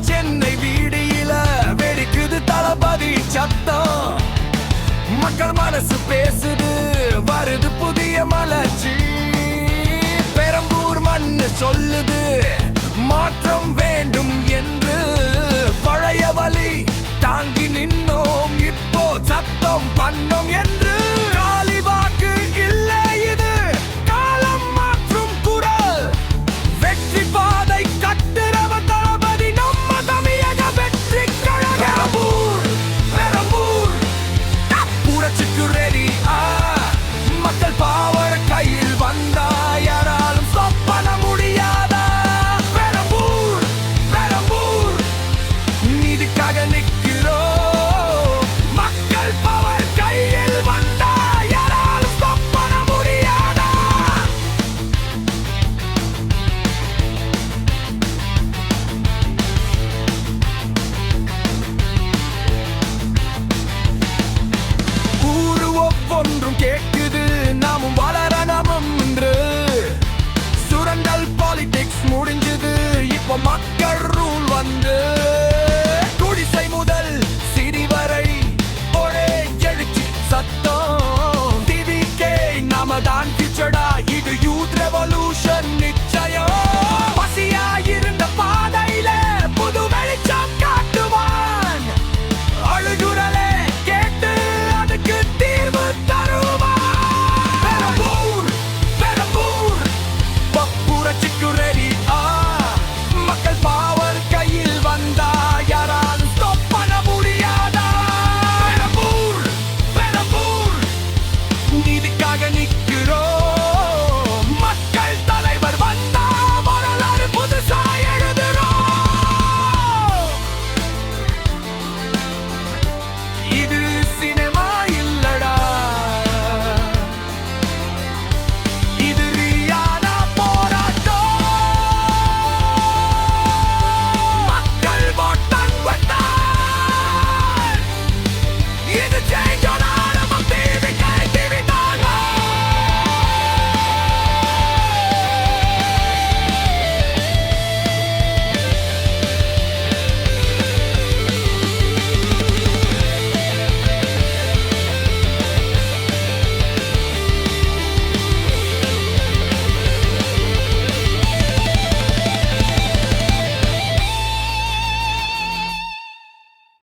சென்னை வீடியில வெடிக்குது தளபதி சத்தம். மக்கள் மனசு பேசுது, வருது புதிய மலர்ச்சி. பெரம்பூர் மண்ணு சொல்லுது மாற்றம் வேண்டும் என்று. பழைய வழி தாங்கி நின்னோம், இப்போ சத்தம் பண்ணோம் என்று. காலி வாக்கு இல்லை இது, காலம் மாற்றும் குரல். வெற்றி பாதை கட்டுறவ தளபதி நம்ம தமிழக வெற்றி கழகம். பெரம்பூர் புரட்சிக்கு ரெடி. மக்கள் பாவர் கையில் வந்தா யாராலும் ஸ்டாப் பண்ண முடியாதா? பெரம்பூர் பெரம்பூர் நீதிக்காக நிற்கிறோம். மக்கள் பவர் கையில் வந்தா யாராலும் ஸ்டாப் பண்ண முடியாதா? ஊரு ஒவ்வொன்றும் கேட்குது, நாமும் வளரணும் என்று. சுரண்டல் பாலிடிக்ஸ் முடிஞ்சது, இப்ப மக்கள்